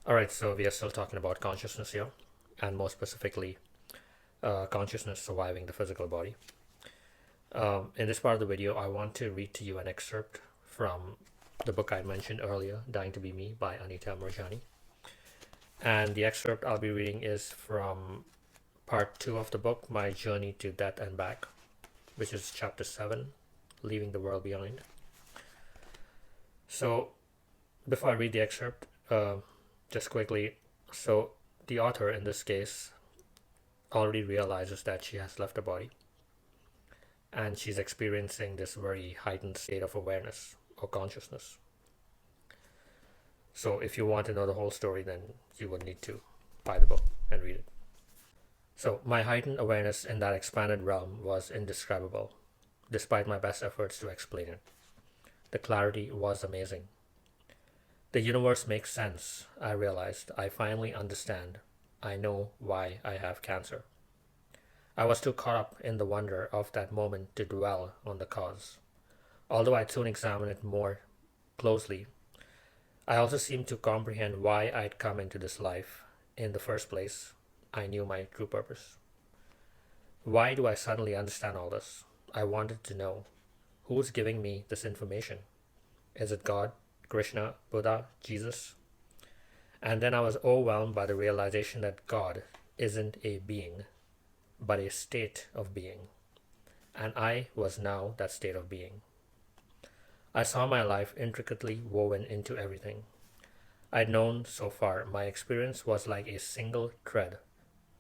All right, so we are still talking about consciousness here, and more specifically, consciousness surviving the physical body. In this part of the video, I want to read to you an excerpt from the book I mentioned earlier, Dying to Be Me by Anita Moorjani. And the excerpt I'll be reading is from part 2 of the book, My Journey to Death and Back, which is chapter 7, Leaving the World Behind. So, before I read the excerpt, just quickly, so the author in this case already realizes that she has left her body and she's experiencing this very heightened state of awareness or consciousness. So if you want to know the whole story, then you would need to buy the book and read it. So my heightened awareness in that expanded realm was indescribable, despite my best efforts to explain it. The clarity was amazing. The universe makes sense, I realized. I finally understand. I know why I have cancer. I was too caught up in the wonder of that moment to dwell on the cause. Although I'd soon examine it more closely, I also seemed to comprehend why I'd come into this life in the first place. I knew my true purpose. Why do I suddenly understand all this? I wanted to know. Who's giving me this information? Is it God, Krishna, Buddha, Jesus? And then I was overwhelmed by the realization that God isn't a being, but a state of being. And I was now that state of being. I saw my life intricately woven into everything I'd known so far. My experience was like a single thread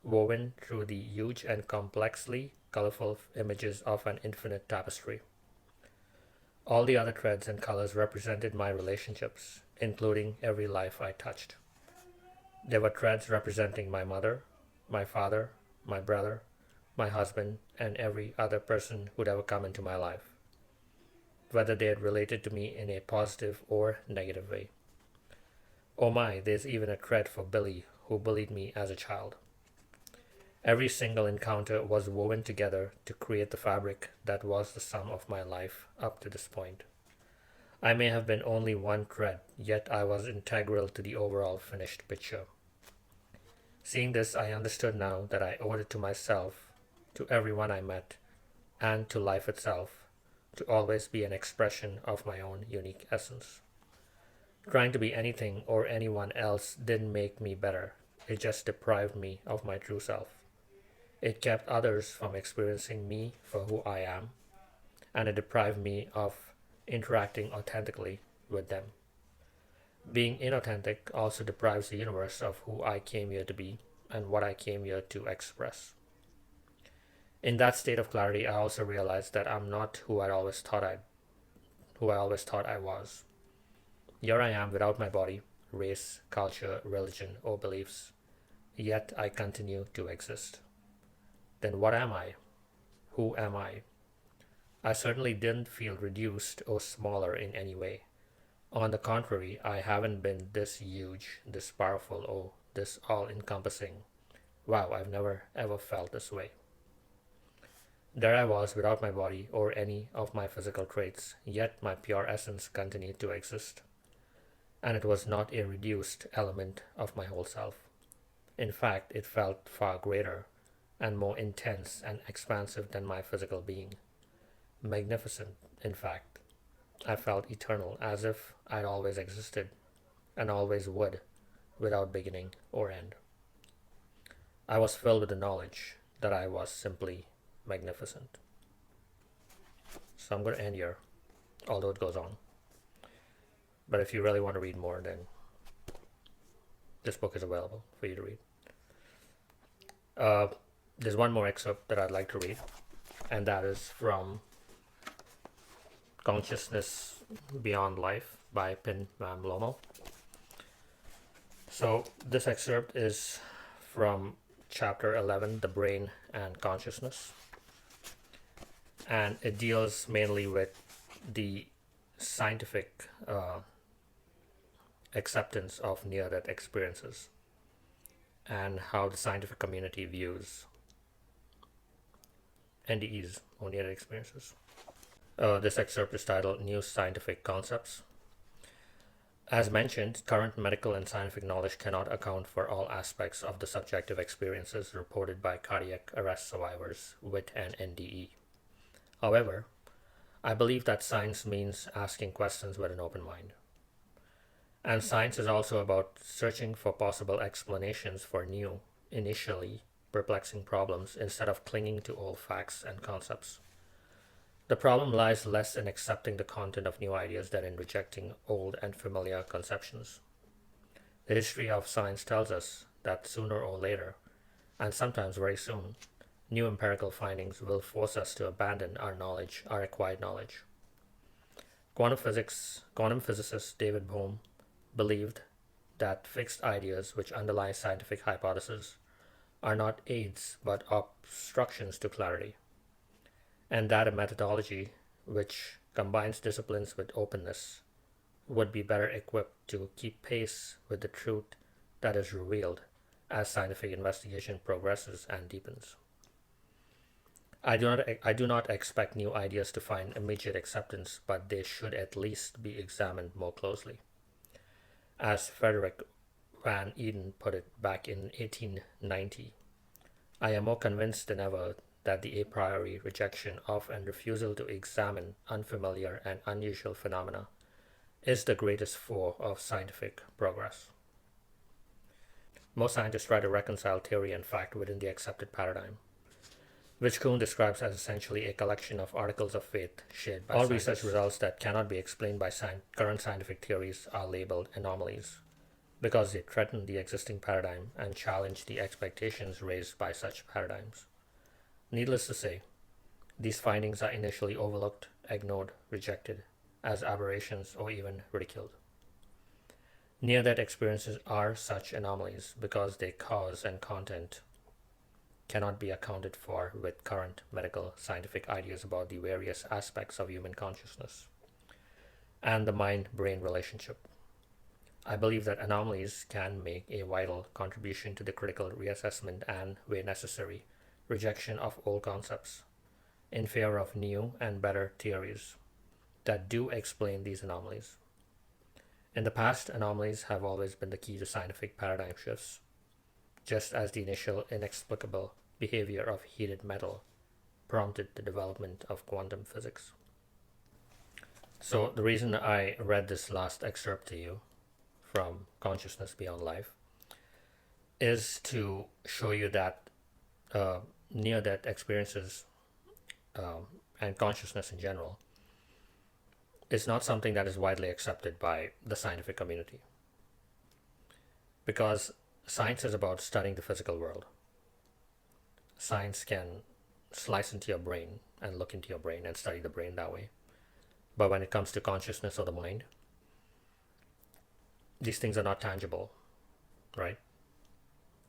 woven through the huge and complexly colorful images of an infinite tapestry. All the other threads and colors represented my relationships, including every life I touched. There were threads representing my mother, my father, my brother, my husband, and every other person who'd ever come into my life, whether they had related to me in a positive or negative way. Oh my, there's even a thread for Billy, who bullied me as a child. Every single encounter was woven together to create the fabric that was the sum of my life up to this point. I may have been only one thread, yet I was integral to the overall finished picture. Seeing this, I understood now that I owed it to myself, to everyone I met, and to life itself, to always be an expression of my own unique essence. Trying to be anything or anyone else didn't make me better. It just deprived me of my true self. It kept others from experiencing me for who I am, and it deprived me of interacting authentically with them. Being inauthentic also deprives the universe of who I came here to be and what I came here to express. In that state of clarity, I also realized that I'm not who I always thought I was. Here I am without my body, race, culture, religion, or beliefs, yet I continue to exist. Then what am I? Who am I? I certainly didn't feel reduced or smaller in any way. On the contrary, I haven't been this huge, this powerful, or this all-encompassing. Wow, I've never ever felt this way. There I was without my body or any of my physical traits, yet my pure essence continued to exist. And it was not a reduced element of my whole self. In fact, it felt far greater and more intense and expansive than my physical being. Magnificent, in fact. I felt eternal, as if I'd always existed and always would, without beginning or end. I was filled with the knowledge that I was simply magnificent. So I'm going to end here, although it goes on. But if you really want to read more, then this book is available for you to read. There's one more excerpt that I'd like to read, and that is from Consciousness Beyond Life by Pin Van Lommel. So this excerpt is from chapter 11, The Brain and Consciousness, and it deals mainly with the scientific acceptance of near-death experiences and how the scientific community views NDEs or near-death experiences. This excerpt is titled New Scientific Concepts. As mentioned, current medical and scientific knowledge cannot account for all aspects of the subjective experiences reported by cardiac arrest survivors with an NDE. However, I believe that science means asking questions with an open mind. And science is also about searching for possible explanations for new, initially perplexing problems instead of clinging to old facts and concepts. The problem lies less in accepting the content of new ideas than in rejecting old and familiar conceptions. The history of science tells us that sooner or later, and sometimes very soon, new empirical findings will force us to abandon our knowledge, our acquired knowledge. Quantum physicist David Bohm believed that fixed ideas which underlie scientific hypotheses are not aids but obstructions to clarity, and that a methodology which combines disciplines with openness would be better equipped to keep pace with the truth that is revealed as scientific investigation progresses and deepens. I do not expect new ideas to find immediate acceptance, but they should at least be examined more closely. As Frederick Van Eden put it back in 1890, I am more convinced than ever that the a priori rejection of and refusal to examine unfamiliar and unusual phenomena is the greatest foe of scientific progress. Most scientists try to reconcile theory and fact within the accepted paradigm, which Kuhn describes as essentially a collection of articles of faith shared by all scientists. Research results that cannot be explained by current scientific theories are labeled anomalies because they threaten the existing paradigm and challenge the expectations raised by such paradigms. Needless to say, these findings are initially overlooked, ignored, rejected as aberrations, or even ridiculed. Near-death experiences are such anomalies because their cause and content cannot be accounted for with current medical scientific ideas about the various aspects of human consciousness and the mind-brain relationship. I believe that anomalies can make a vital contribution to the critical reassessment and, where necessary, rejection of old concepts in favor of new and better theories that do explain these anomalies. In the past, anomalies have always been the key to scientific paradigm shifts, just as the initial inexplicable behavior of heated metal prompted the development of quantum physics. So the reason I read this last excerpt to you from Consciousness Beyond Life is to show you that near-death experiences and consciousness in general is not something that is widely accepted by the scientific community, because science is about studying the physical world. Science can slice into your brain and look into your brain and study the brain that way. But when it comes to consciousness or the mind, these things are not tangible, right?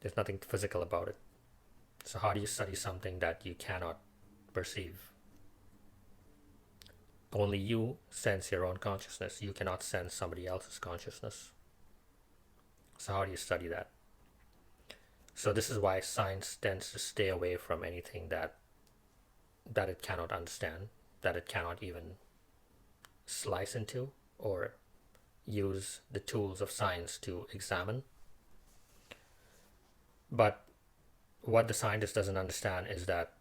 There's nothing physical about it. So how do you study something that you cannot perceive? Only you sense your own consciousness. You cannot sense somebody else's consciousness. So how do you study that? So this is why science tends to stay away from anything that it cannot understand, that it cannot even slice into or use the tools of science to examine. But what the scientist doesn't understand is that,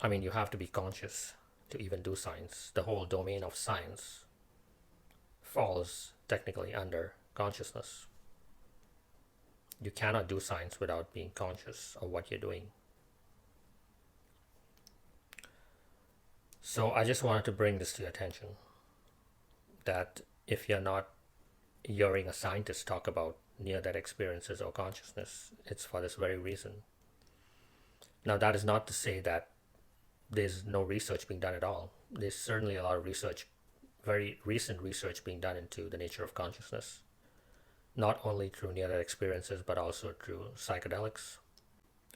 you have to be conscious to even do science. The whole domain of science falls technically under consciousness. You cannot do science without being conscious of what you're doing. So I just wanted to bring this to your attention, that if you're not hearing a scientist talk about near-death experiences or consciousness, it's for this very reason. Now, that is not to say that there's no research being done at all. There's certainly a lot of research, very recent research being done into the nature of consciousness, not only through near-death experiences, but also through psychedelics.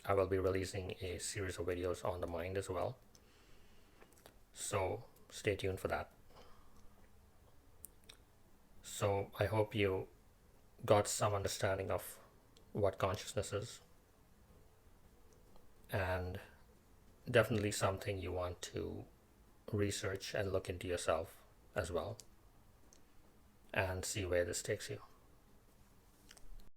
I will be releasing a series of videos on the mind as well. So stay tuned for that. So I hope you got some understanding of what consciousness is, and definitely something you want to research and look into yourself as well. and see where this takes you.